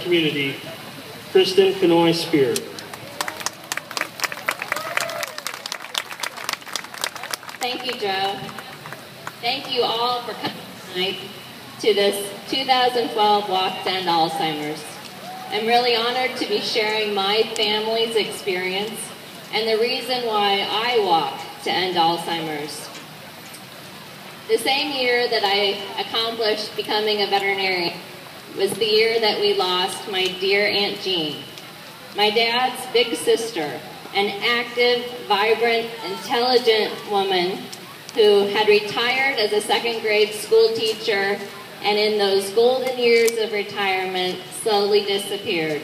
community, Kristin Kanoy Spear. Thank you, Joe. Thank you all for coming tonight to this 2012 Walk to End Alzheimer's. I'm really honored to be sharing my family's experience and the reason why I walk to end Alzheimer's. The same year that I accomplished becoming a veterinarian was the year that we lost my dear Aunt Jean, my dad's big sister, an active, vibrant, intelligent woman who had retired as a second-grade school teacher and in those golden years of retirement slowly disappeared.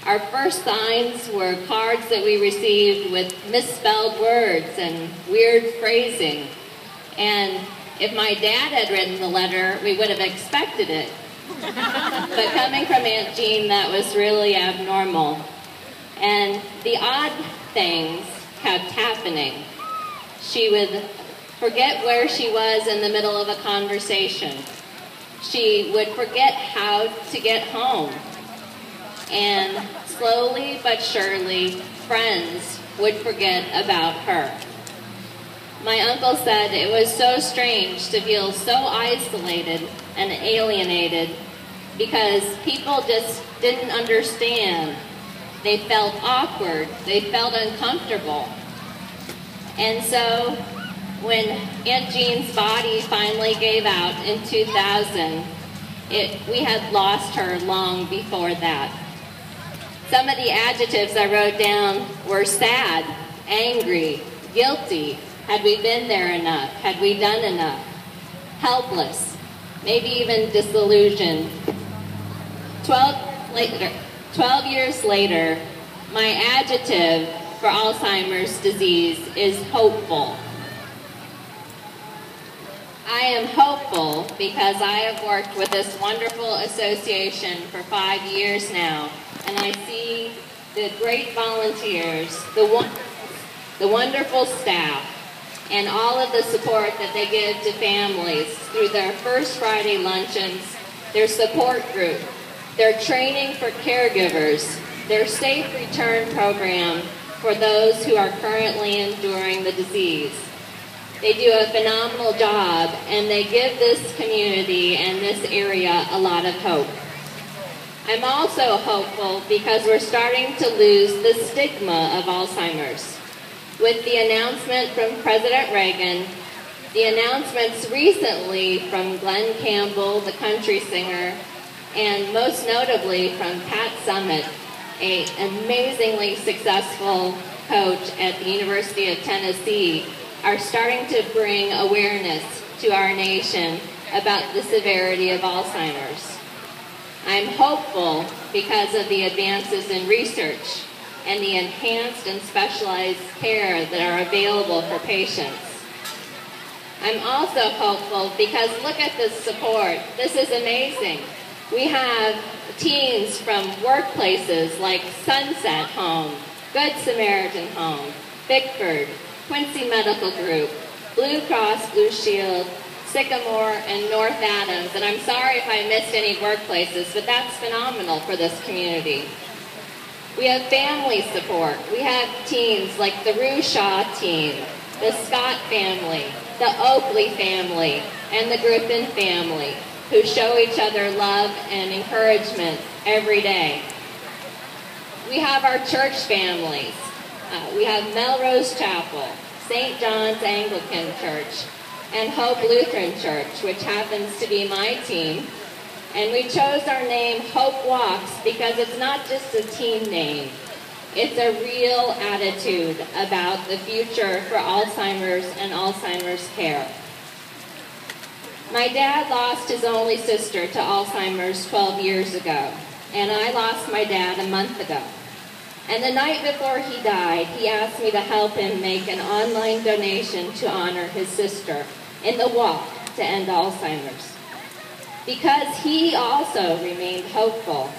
Our first signs were cards that we received with misspelled words and weird phrasing. And if my dad had written the letter, we would have expected it. But coming from Aunt Jean, that was really abnormal. And the odd things kept happening. She would forget where she was in the middle of a conversation. She would forget how to get home. And slowly but surely, friends would forget about her. My uncle said it was so strange to feel so isolated and alienated because people just didn't understand. They felt awkward. They felt uncomfortable. And so when Aunt Jean's body finally gave out in 2000, we had lost her long before that. Some of the adjectives I wrote down were sad, angry, guilty. Had we been there enough? Had we done enough? Helpless, maybe even disillusioned. 12 years later, my adjective for Alzheimer's disease is hopeful. I am hopeful because I have worked with this wonderful association for 5 years now, and I see the great volunteers, the wonderful staff, and all of the support that they give to families through their First Friday luncheons, their support group, their training for caregivers, their safe return program for those who are currently enduring the disease. They do a phenomenal job, and they give this community and this area a lot of hope. I'm also hopeful because we're starting to lose the stigma of Alzheimer's. With the announcement from President Reagan, the announcements recently from Glenn Campbell, the country singer, and most notably from Pat Summitt, an amazingly successful coach at the University of Tennessee, are starting to bring awareness to our nation about the severity of Alzheimer's. I'm hopeful because of the advances in research and the enhanced and specialized care that are available for patients. I'm also hopeful because look at this support. This is amazing. We have teams from workplaces like Sunset Home, Good Samaritan Home, Bickford, Quincy Medical Group, Blue Cross Blue Shield, Sycamore, and North Adams. And I'm sorry if I missed any workplaces, but that's phenomenal for this community. We have family support. We have teams like the Rushaw team, the Scott family, the Oakley family, and the Griffin family, who show each other love and encouragement every day. We have our church families. We have Melrose Chapel, St. John's Anglican Church, and Hope Lutheran Church, which happens to be my team. And we chose our name Hope Walks because it's not just a team name. It's a real attitude about the future for Alzheimer's and Alzheimer's care. My dad lost his only sister to Alzheimer's 12 years ago, and I lost my dad a month ago. And the night before he died, he asked me to help him make an online donation to honor his sister in the walk to end Alzheimer's. Because he also remained hopeful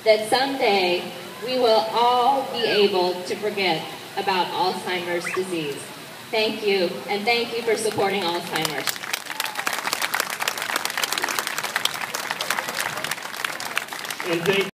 that someday we will all be able to forget about Alzheimer's disease. Thank you, and thank you for supporting Alzheimer's. And thank